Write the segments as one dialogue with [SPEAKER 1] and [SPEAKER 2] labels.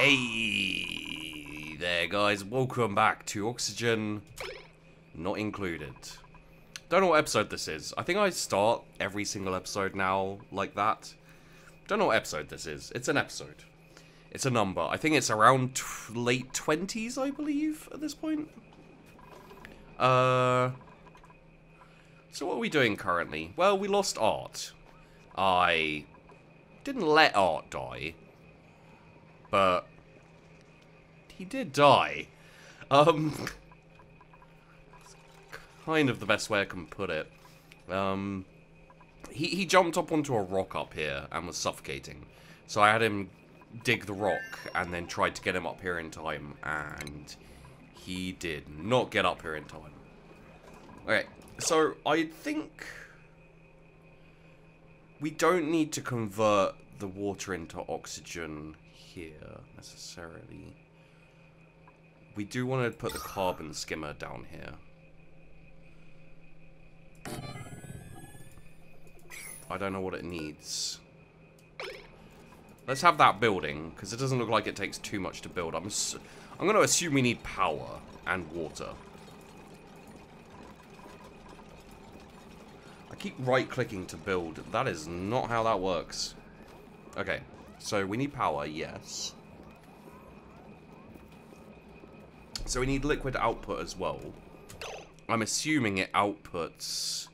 [SPEAKER 1] Hey there guys, welcome back to Oxygen Not Included. Don't know what episode this is. I think I start every single episode now like that. Don't know what episode this is. It's an episode. It's a number. I think it's around late 20s, I believe, at this point. So what are we doing currently? Well, we lost Art. I didn't let Art die. But he did die. Kind of the best way I can put it. He jumped up onto a rock up here and was suffocating. So I had him dig the rock and then tried to get him up here in time, and he did not get up here in time. Okay, so I think we don't need to convert the water into oxygen here necessarily. We do want to put the carbon skimmer down here. I don't know what it needs. Let's have that building, because it doesn't look like it takes too much to build. I'm going to assume we need power and water. I keep right-clicking to build. That is not how that works. Okay, so we need power, yes. So we need liquid output as well. I'm assuming it outputs...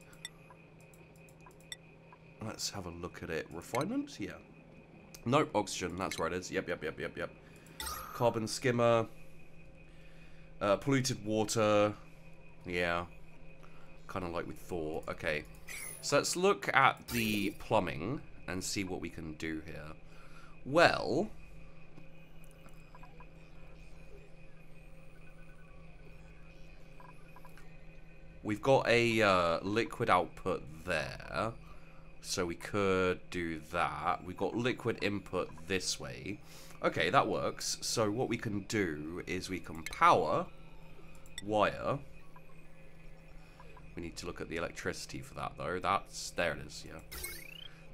[SPEAKER 1] Let's have a look at it. Refinement? Yeah. Nope, oxygen. That's where it is. Yep. Carbon skimmer. Polluted water. Yeah. Kind of like we thought. Okay. So let's look at the plumbing and see what we can do here. Well... We've got a liquid output there, so we could do that. We've got liquid input this way. Okay, that works. So what we can do is we can power wire. We need to look at the electricity for that, though. There it is, yeah.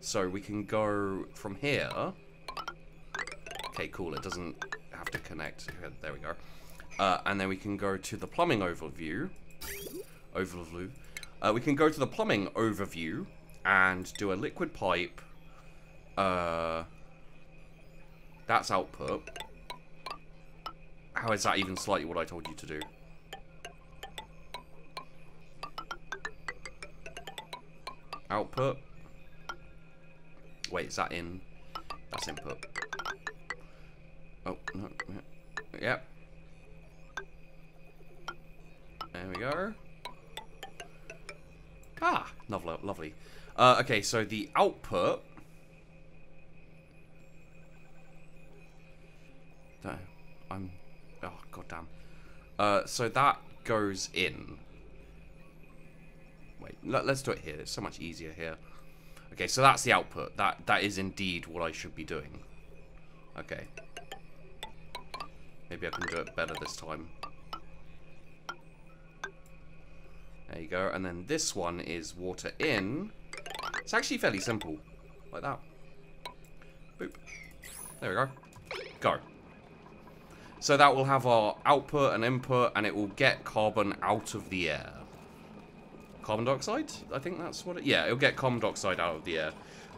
[SPEAKER 1] So we can go from here. Okay, cool. It doesn't have to connect. There we go. And then we can go to the plumbing overview. We can go to the plumbing overview and do a liquid pipe. That's output. How is that even slightly what I told you to do? Output. Wait, is that in? That's input. Oh, no. Yep. There we go. Ah, lovely. Okay, so the output... No, oh, goddamn. So that goes in. Wait, let's do it here. It's so much easier here. Okay, so that's the output. That is indeed what I should be doing. Okay. Maybe I can do it better this time. There you go, and then this one is water in. It's actually fairly simple, like that. Boop. There we go. Go. So that will have our output and input, and it will get carbon out of the air. Carbon dioxide? I think that's what it... Yeah, it'll get carbon dioxide out of the air.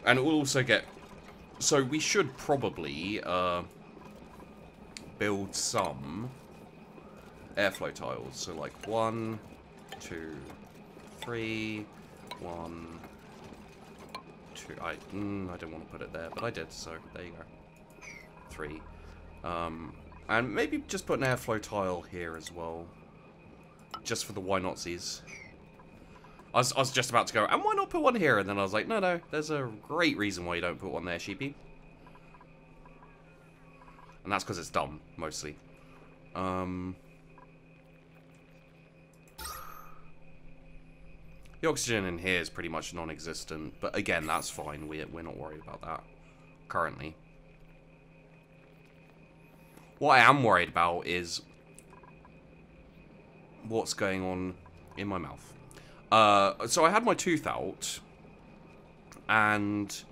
[SPEAKER 1] And it will also get... So we should probably build some airflow tiles. So like 1... 2, 3, 1, 2. I didn't want to put it there, but I did, so there you go. 3. And maybe just put an airflow tile here as well. Just for the why notsies. I was just about to go, and why not put one here? And then I was like, no, there's a great reason why you don't put one there, sheepy. And that's because it's dumb, mostly. The oxygen in here is pretty much non-existent, but again, that's fine. We're not worried about that currently. What I am worried about is what's going on in my mouth. So I had my tooth out, and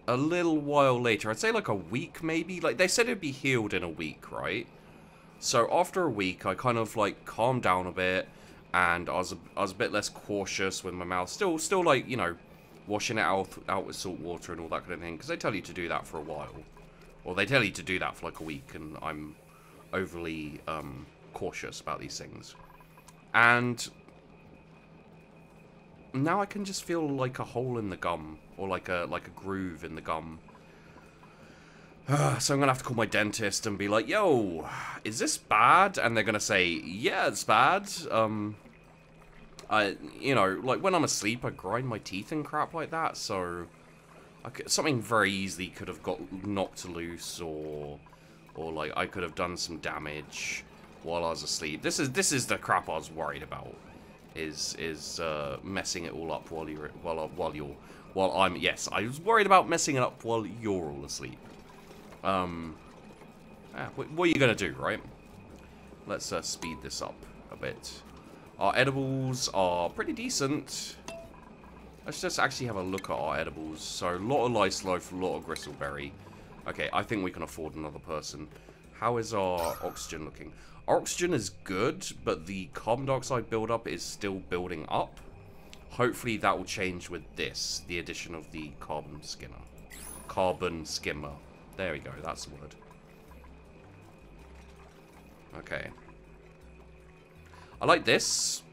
[SPEAKER 1] a little while later. I'd say like a week maybe. Like they said it'd be healed in a week, right? So after a week, I kind of like calmed down a bit, and I was a bit less cautious with my mouth. Still like, you know, washing it out with salt water and all that kind of thing, because they tell you to do that for a while, or they tell you to do that for like a week, and I'm overly cautious about these things. And now I can just feel like a hole in the gum, or like a groove in the gum. So I'm gonna have to call my dentist and be like, "Yo, is this bad?" And they're gonna say, "Yeah, it's bad." You know, like when I'm asleep, I grind my teeth and crap like that. So something very easily could have got knocked loose, or like I could have done some damage while I was asleep. This is the crap I was worried about. Is messing it all up while I'm, yes, I was worried about messing it up while you're all asleep. What are you gonna do, right? Let's speed this up a bit. Our edibles are pretty decent. Let's just actually have a look at our edibles. So, a lot of lice loaf, a lot of gristleberry. Okay, I think we can afford another person. How is our oxygen looking? Our oxygen is good, but the carbon dioxide buildup is still building up. Hopefully that will change with this, the addition of the carbon skimmer. Carbon skimmer. There we go, that's the word. Okay. I like this,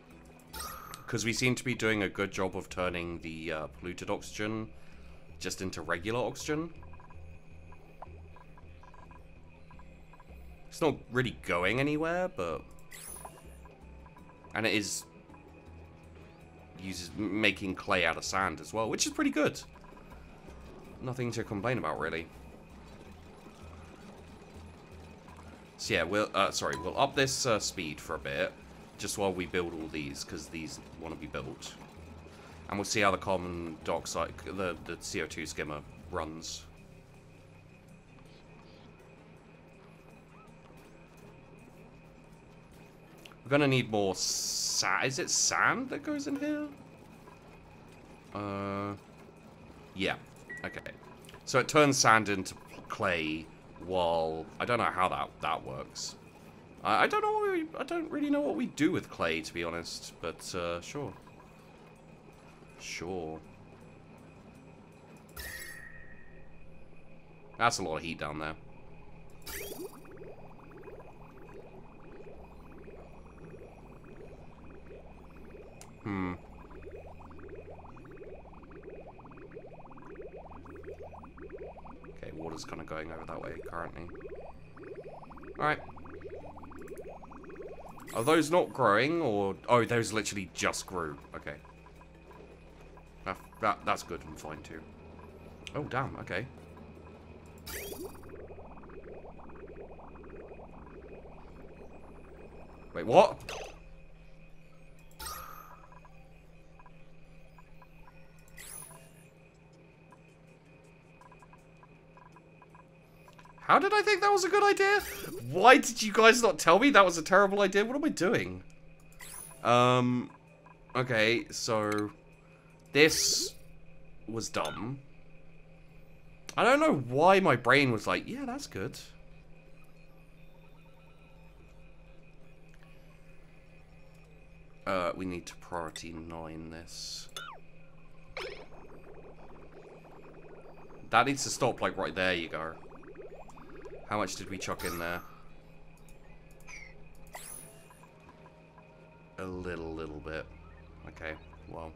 [SPEAKER 1] because we seem to be doing a good job of turning the polluted oxygen just into regular oxygen. It's not really going anywhere, but... And it is making clay out of sand as well, which is pretty good. Nothing to complain about, really. So yeah, we'll up this speed for a bit, just while we build all these, because these want to be built. And we'll see how the carbon dioxide, the CO2 skimmer runs. We're gonna need more is it sand that goes in here? Yeah. Okay. So it turns sand into clay while... I don't know how that works. I don't know. I don't really know what we do with clay, to be honest. But, sure. Sure. That's a lot of heat down there. Okay, water's kind of going over that way currently. Alright. Are those not growing, or... Oh, those literally just grew. Okay. That's good and fine, too. Oh, damn, okay. Wait, what? How did I think that was a good idea? Why did you guys not tell me that was a terrible idea? What am I doing? Okay, so... This was dumb. I don't know why my brain was like, yeah, that's good. We need to priority 9 this. That needs to stop, like, right there you go. How much did we chuck in there? A little bit. Okay, well.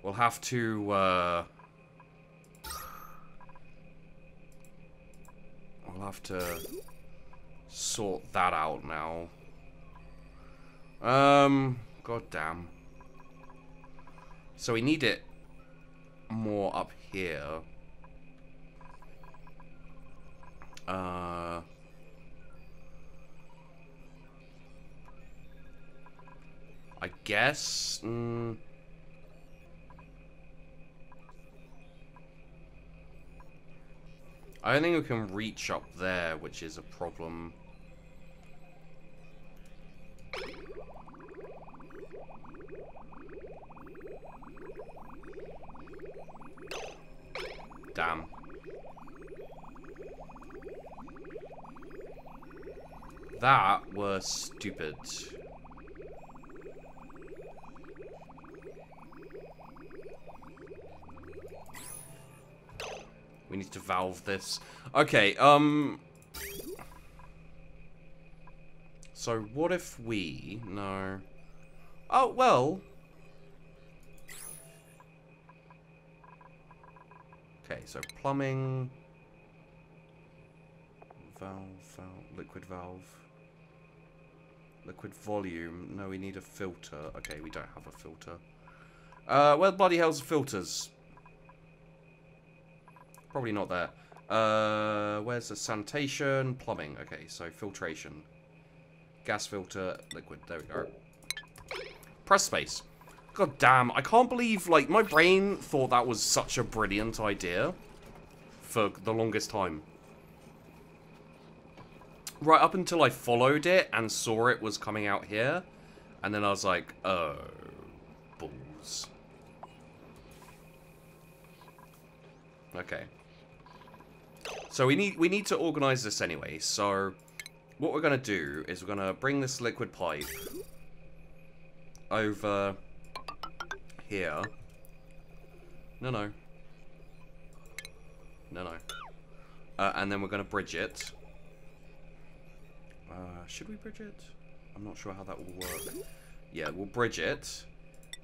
[SPEAKER 1] We'll have to, we'll have to sort that out now. God damn. So we need it more up here. I guess. I don't think we can reach up there, which is a problem. that were stupid. We need to valve this. Okay, so what if we... No. Oh, well... Okay, so plumbing... Valve, liquid valve. Liquid volume. No, we need a filter. Okay, we don't have a filter. Where the bloody hell's the filters? Probably not there. Where's the sanitation? Plumbing. Okay, so filtration. Gas filter, liquid. There we go. Press space. God damn, I can't believe, like, my brain thought that was such a brilliant idea for the longest time. Right up until I followed it and saw it was coming out here. And then I was like, oh, balls. Okay. So we need to organize this anyway. So what we're going to do is we're going to bring this liquid pipe over here. No. And then we're going to bridge it. Should we bridge it? I'm not sure how that will work. Yeah, we'll bridge it.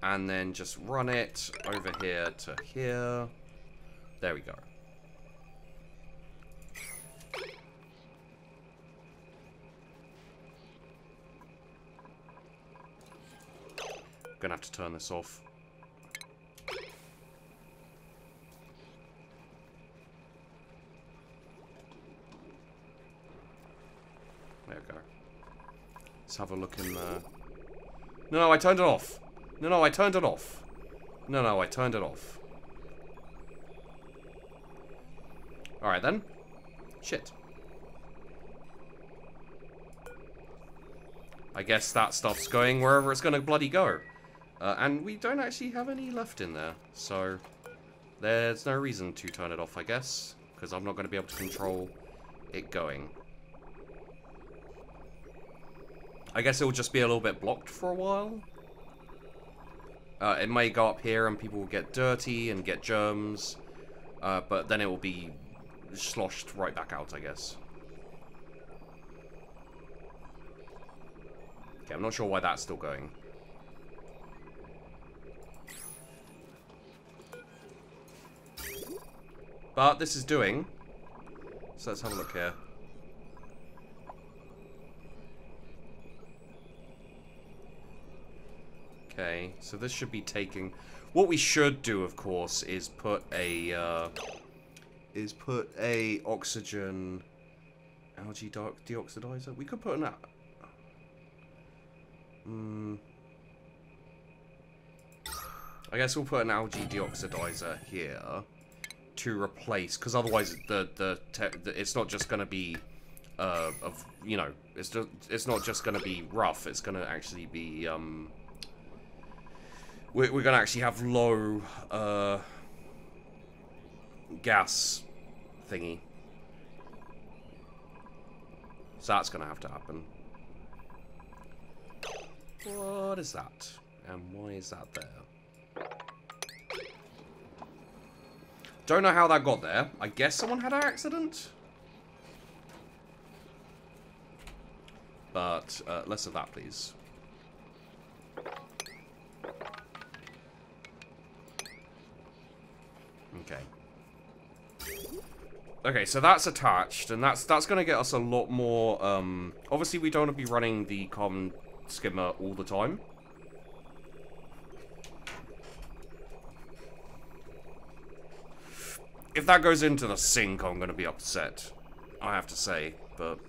[SPEAKER 1] And then just run it over here to here. There we go. Gonna have to turn this off. There we go. Let's have a look in there. No, I turned it off. No, I turned it off. No, I turned it off. Alright then. Shit. I guess that stuff's going wherever it's gonna bloody go. And we don't actually have any left in there. So, there's no reason to turn it off, I guess. Because I'm not going to be able to control it going. I guess it will just be a little bit blocked for a while. It may go up here and people will get dirty and get germs. But then it will be sloshed right back out, I guess. Okay, I'm not sure why that's still going. But this is doing. So let's have a look here. Okay, so this should be taking... What we should do, of course, is put a oxygen algae deoxidizer. We could put an... I guess we'll put an algae deoxidizer here to replace, because otherwise it's not just going to be it's not just going to be rough. It's going to actually be we're going to actually have low gas thingy. So that's going to have to happen. What is that? And why is that there? Don't know how that got there. I guess someone had an accident. But less of that, please. Okay. Okay, so that's attached, and that's going to get us a lot more. Obviously, we don't want to be running the carbon skimmer all the time. If that goes into the sink, I'm going to be upset, I have to say, but...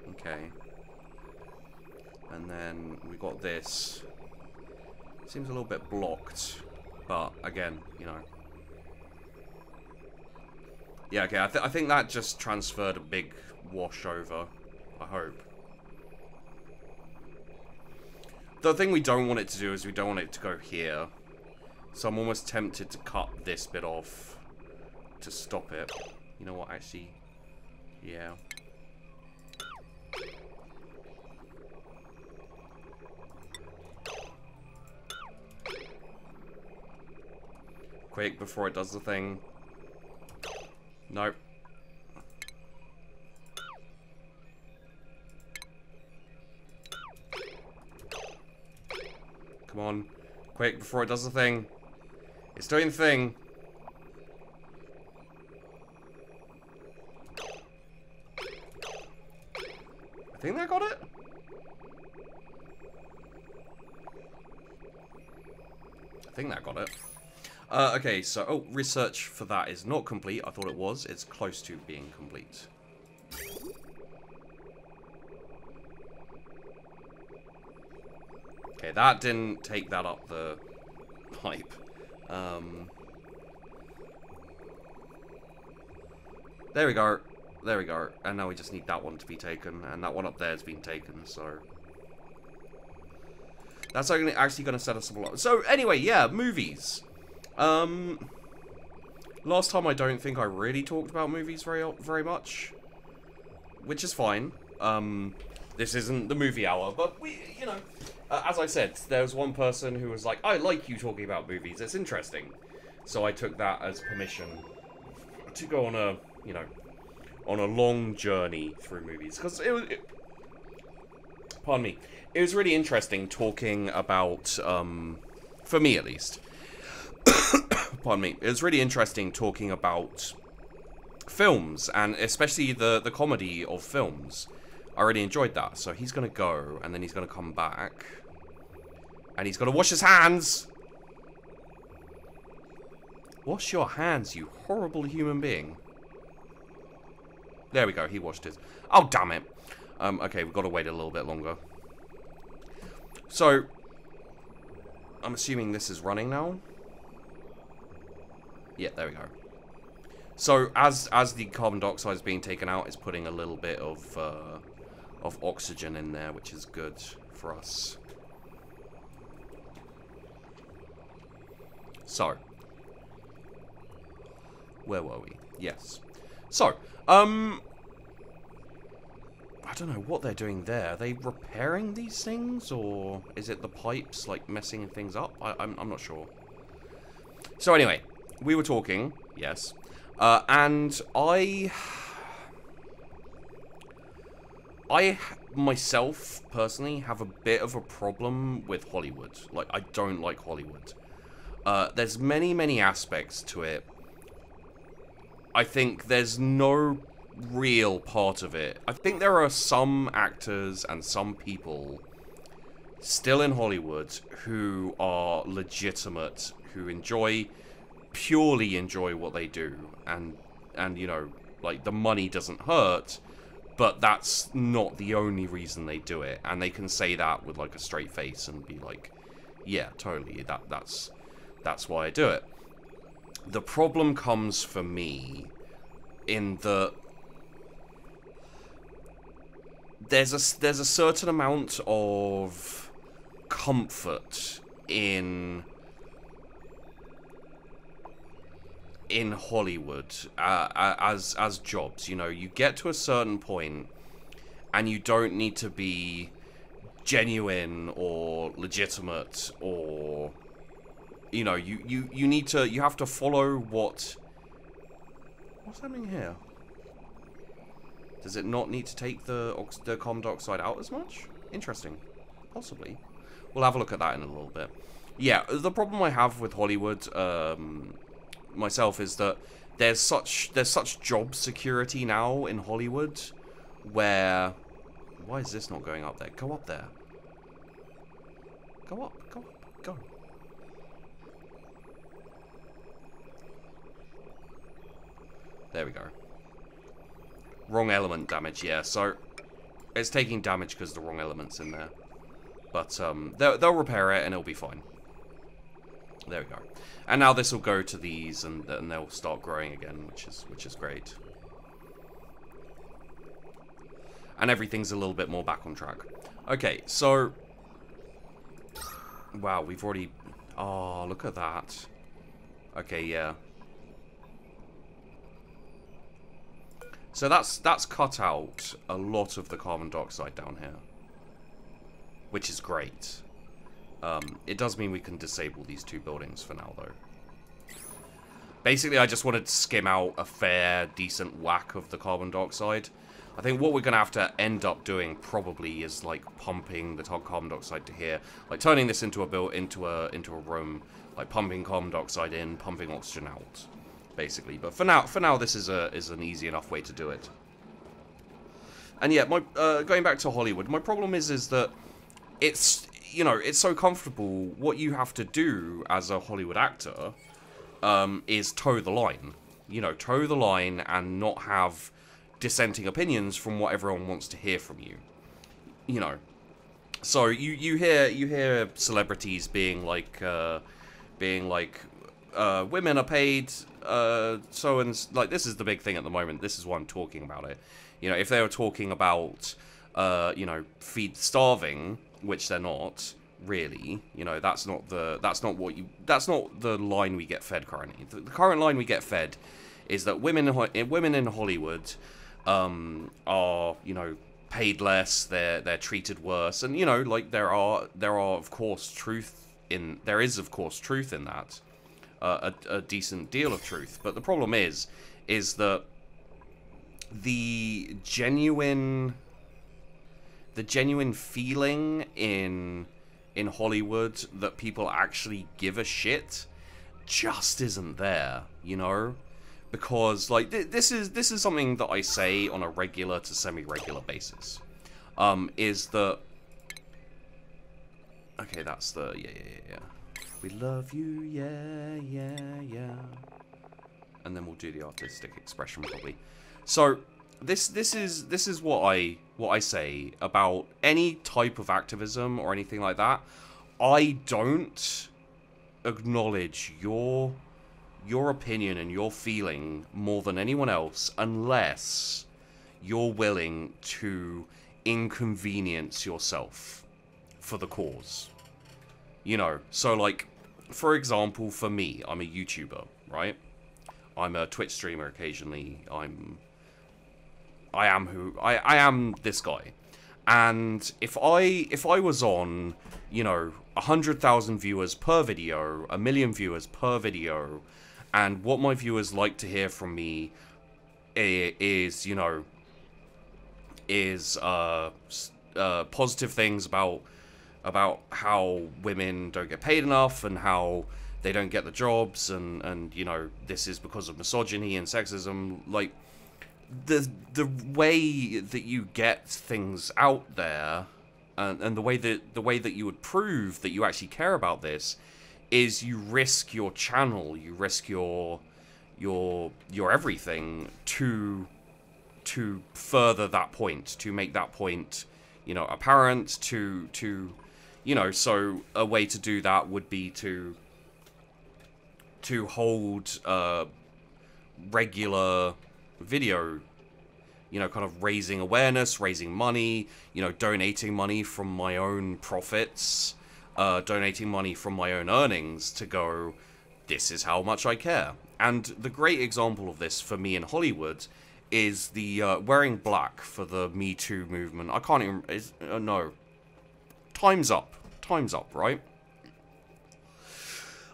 [SPEAKER 1] Okay. And then we got this. Seems a little bit blocked, but again, you know. Yeah, okay, I think that just transferred a big wash over, I hope. The thing we don't want it to do is we don't want it to go here. So I'm almost tempted to cut this bit off to stop it. You know what, actually, yeah. Quick, before it does the thing. Nope. Come on. Quick, before it does the thing. It's doing the thing. I think that got it. I think that got it. Okay, so, oh, research for that is not complete. I thought it was. It's close to being complete. Okay, that didn't take that up the pipe. There we go. There we go. And now we just need that one to be taken. And that one up there has been taken, so... That's actually going to set us up a lot. So, anyway, yeah, movies. Last time I don't think I really talked about movies very much. Which is fine. This isn't the movie hour, but we, you know... as I said, there was one person who was like, I like you talking about movies, it's interesting. So I took that as permission to go on a, you know, on a long journey through movies. Because pardon me, it was really interesting talking about, for me at least, pardon me, it was really interesting talking about films, and especially the comedy of films. I really enjoyed that. So he's going to go, and then he's going to come back. And he's going to wash his hands. Wash your hands, you horrible human being. There we go, he washed his. Oh, damn it. Okay, we've got to wait a little bit longer. So, I'm assuming this is running now. Yeah, there we go. So, as the carbon dioxide is being taken out, it's putting a little bit of oxygen in there, which is good for us. So, where were we? Yes. So, I don't know what they're doing there. Are they repairing these things, or is it the pipes, like, messing things up? I'm not sure. So anyway, we were talking, yes, and I myself, personally, have a bit of a problem with Hollywood. Like, I don't like Hollywood. There's many aspects to it. I think there's no real part of it. I think there are some actors and some people still in Hollywood who are legitimate, who purely enjoy what they do. And you know, like, the money doesn't hurt, but that's not the only reason they do it. And they can say that with, like, a straight face and be like, yeah, totally, that's why I do it. The problem comes for me in the... There's a certain amount of comfort in Hollywood as jobs. You know, you get to a certain point and you don't need to be genuine or legitimate, or, you know, you have to follow what's happening here. Does it not need to take the carbon dioxide out as much? Interesting. Possibly. We'll have a look at that in a little bit. Yeah, the problem I have with Hollywood, myself, is that there's such job security now in Hollywood, where... Why is this not going up there? Go up there. Go up, go. There we go. Wrong element damage, yeah, so it's taking damage because the wrong element's in there. But they'll repair it and it'll be fine. There we go. And now this will go to these and they'll start growing again, which is great. And everything's a little bit more back on track. Okay, so... Wow, we've already... Oh, look at that. Okay, yeah. So that's cut out a lot of the carbon dioxide down here, which is great. It does mean we can disable these two buildings for now, though. Basically, I just wanted to skim out a fair, decent whack of the carbon dioxide. I think what we're going to have to end up doing probably is like pumping the carbon dioxide to here, like turning this into a room, like pumping carbon dioxide in, pumping oxygen out, basically. But for now, this is an easy enough way to do it. And yeah, going back to Hollywood, my problem is that it's, you know, it's so comfortable. What you have to do as a Hollywood actor is toe the line. You know, toe the line and not have dissenting opinions from what everyone wants to hear from you. You know, so you hear celebrities being like women are paid so, and like, this is the big thing at the moment. This is why I'm talking about it. You know, if they were talking about you know, feed starving, which they're not really, you know, that's not the line we get fed currently. The current line we get fed is that women in Hollywood are, you know, paid less, they're treated worse, and, you know, like, there is of course truth in that, a decent deal of truth. But the problem is that the genuine feeling in Hollywood that people actually give a shit just isn't there, you know? Because, like, this is something that I say on a regular to semi-regular basis. Is that... Okay, that's the... Yeah. We love you, yeah. And then we'll do the artistic expression, probably. So, this is what I say about any type of activism or anything like that. I don't acknowledge your opinion and your feeling more than anyone else unless you're willing to inconvenience yourself for the cause. You know, so, like, for example, for me, I'm a YouTuber, right? I'm a Twitch streamer occasionally. I am this guy. And if I was on, you know, 100,000 viewers per video, 1 million viewers per video, and what my viewers like to hear from me is, you know, positive things about how women don't get paid enough and how they don't get the jobs, and you know, this is because of misogyny and sexism. Like, the way that you get things out there, and the way that you would prove that you actually care about this, is you risk your channel, you risk your everything to further that point, to make that point, you know, apparent, to you know. So a way to do that would be to hold regular video, you know, kind of raising awareness, raising money, you know, donating money from my own profits, donating money from my own earnings to go, this is how much I care. And the great example of this for me in Hollywood is the wearing black for the Me Too movement. I can't even... no. Time's up, right?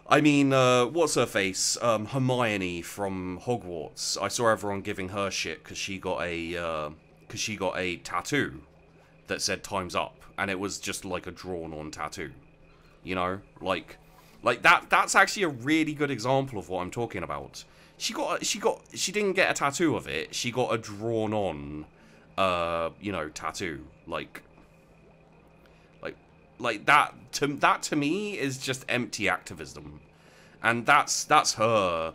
[SPEAKER 1] I mean, what's her face? Hermione from Hogwarts. I saw everyone giving her shit because she got a tattoo that said "Time's Up," and it was just like a drawn-on tattoo. You know, like that. That's actually a really good example of what I'm talking about. She didn't get a tattoo of it. She got a drawn-on, you know, tattoo. Like that to me is just empty activism, and that's her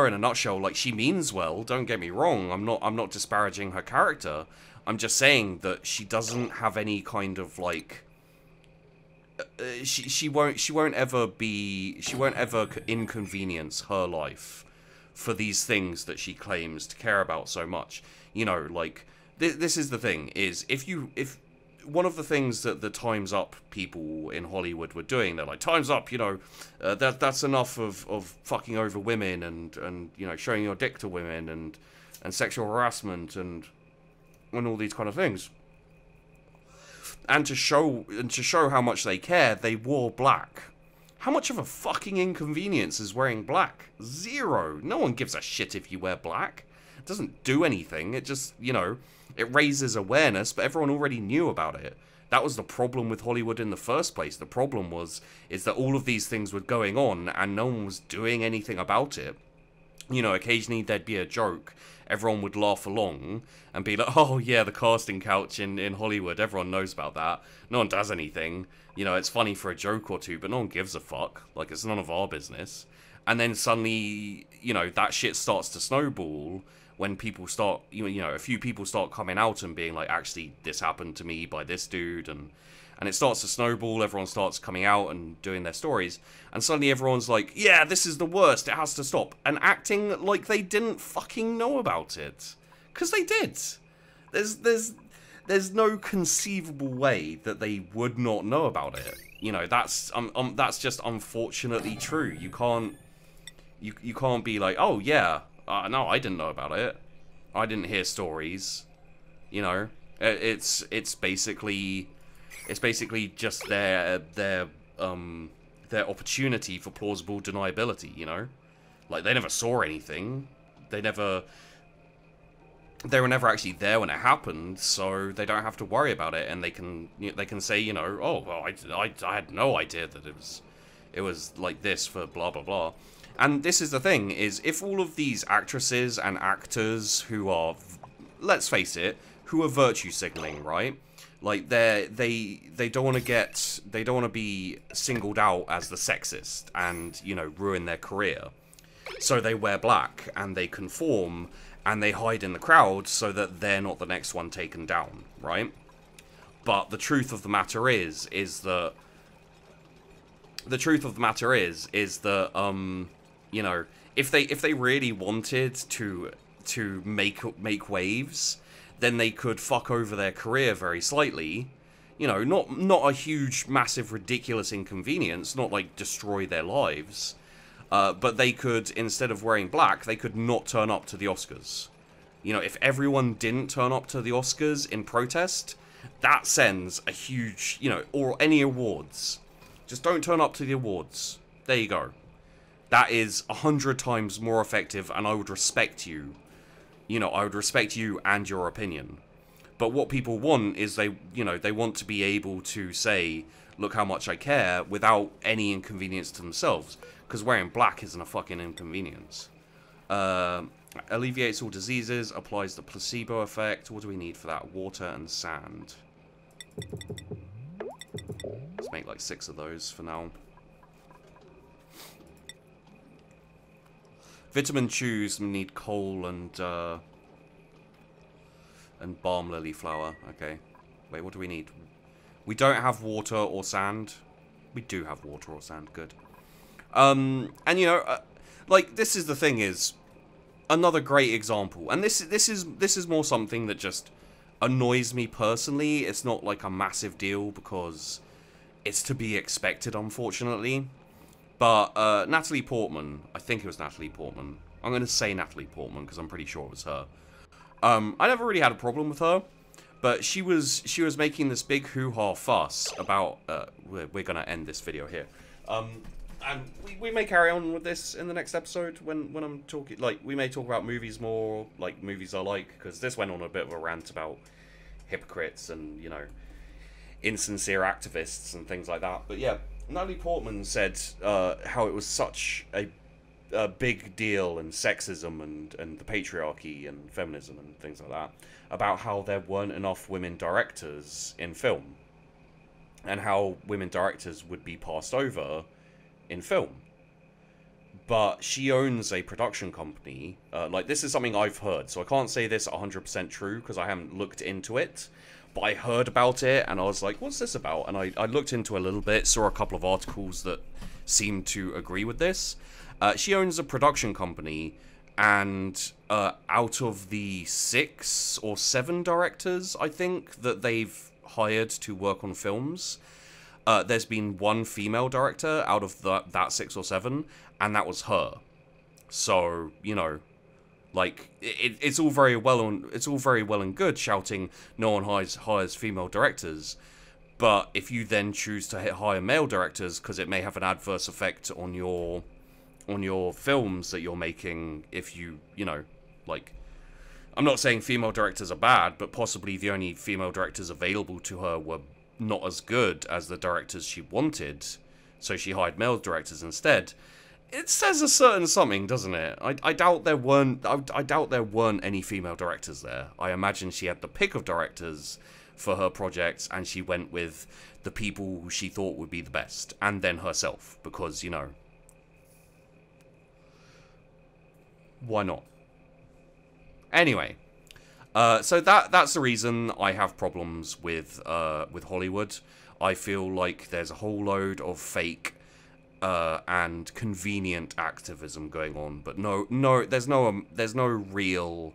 [SPEAKER 1] in a nutshell. Like, she means well, don't get me wrong. I'm not disparaging her character. I'm just saying that she doesn't have any kind of, like, she won't ever inconvenience her life for these things that she claims to care about so much. You know, like, this is the thing, is if one of the things that the Time's Up people in Hollywood were doing, they're like, Time's up, you know, that's enough of fucking over women and you know, showing your dick to women and sexual harassment and all these kind of things. And to show how much they care, they wore black. How much of a fucking inconvenience is wearing black? Zero. No one gives a shit if you wear black. It doesn't do anything. It just, you know, it raises awareness, but everyone already knew about it. That was the problem with Hollywood in the first place. The problem is that all of these things were going on and no one was doing anything about it. You know, occasionally there'd be a joke. Everyone would laugh along and be like, oh yeah, the casting couch in Hollywood, everyone knows about that. No one does anything. You know, it's funny for a joke or two, but no one gives a fuck. Like, it's none of our business. And then suddenly, you know, that shit starts to snowball when people start, you know, a few people start coming out and being like, actually, this happened to me by this dude, and it starts to snowball, everyone starts coming out and doing their stories, and suddenly everyone's like, yeah, this is the worst, it has to stop, and acting like they didn't fucking know about it. Because they did. There's no conceivable way that they would not know about it. You know, that's just unfortunately true. You can't be like, oh yeah, no, I didn't know about it. I didn't hear stories. You know, it's basically just their opportunity for plausible deniability. You know, like they never saw anything. They were never actually there when it happened, so they don't have to worry about it, and they can say, you know, oh well, I had no idea that it was like this for blah blah blah. And this is the thing, is if all of these actresses and actors who are, let's face it, who are virtue signaling, right? Like they don't want to be singled out as the sexist and, you know, ruin their career. So they wear black and they conform and they hide in the crowd so that they're not the next one taken down, right? But the truth of the matter is that you know, if they really wanted to make waves, then they could fuck over their career very slightly. You know, not a huge, massive, ridiculous inconvenience, not like destroy their lives. But they could, instead of wearing black, they could not turn up to the Oscars. You know, if everyone didn't turn up to the Oscars in protest, that sends a huge, you know, or any awards. Just don't turn up to the awards. There you go. That is 100 times more effective, and I would respect you. You know, I would respect you and your opinion. But what people want is they want to be able to say, look how much I care, without any inconvenience to themselves. Because wearing black isn't a fucking inconvenience. Alleviates all diseases, applies the placebo effect. What do we need for that? Water and sand. Let's make like 6 of those for now. Vitamin chews need coal and balm lily flower. Okay. Wait, what do we need? We don't have water or sand. We do have water or sand. Good. And you know, like, this is the thing, is another great example, and this is more something that just annoys me personally. It's not like a massive deal because it's to be expected, unfortunately. But Natalie Portman, I think it was Natalie Portman. I'm going to say Natalie Portman because I'm pretty sure it was her. I never really had a problem with her, but she was making this big hoo-ha fuss about. We're going to end this video here. And we may carry on with this in the next episode when I'm talking. Like, we may talk about movies more, like movies I like, because this went on a bit of a rant about hypocrites and, you know, insincere activists and things like that. But yeah, Natalie Portman said how it was such a big deal, and sexism and the patriarchy and feminism and things like that, about how there weren't enough women directors in film, and how women directors would be passed over in film. But she owns a production company. Like, this is something I've heard, so I can't say this 100% true because I haven't looked into it. But I heard about it, and I was like, what's this about? And I looked into it a little bit, saw a couple of articles that seemed to agree with this. She owns a production company, and out of the 6 or 7 directors, I think, that they've hired to work on films, there's been one female director out of that 6 or 7, and that was her. So, you know, like, it's all very well and good shouting no one hires female directors, but if you then choose to hire male directors because it may have an adverse effect on your films that you're making, if you know, like, I'm not saying female directors are bad, but possibly the only female directors available to her were not as good as the directors she wanted, so she hired male directors instead. It says a certain something, doesn't it? I doubt there weren't. I doubt there weren't any female directors there. I imagine she had the pick of directors for her projects, and she went with the people who she thought would be the best, and then herself, because, you know, why not? Anyway, so that's the reason I have problems with Hollywood. I feel like there's a whole load of fake and convenient activism going on, but there's no real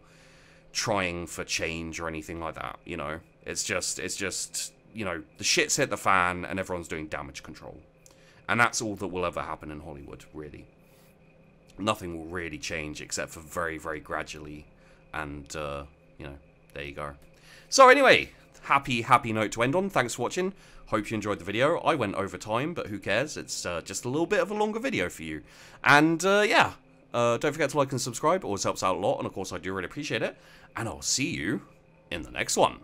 [SPEAKER 1] trying for change or anything like that. You know, it's just you know, the shit's hit the fan and everyone's doing damage control, and that's all that will ever happen in Hollywood. Really, nothing will really change except for very, very gradually, and you know, there you go. So anyway, happy note to end on. Thanks for watching. Hope you enjoyed the video. I went over time, but who cares? It's just a little bit of a longer video for you. And yeah, don't forget to like and subscribe. It always helps out a lot, and of course I do really appreciate it. And I'll see you in the next one.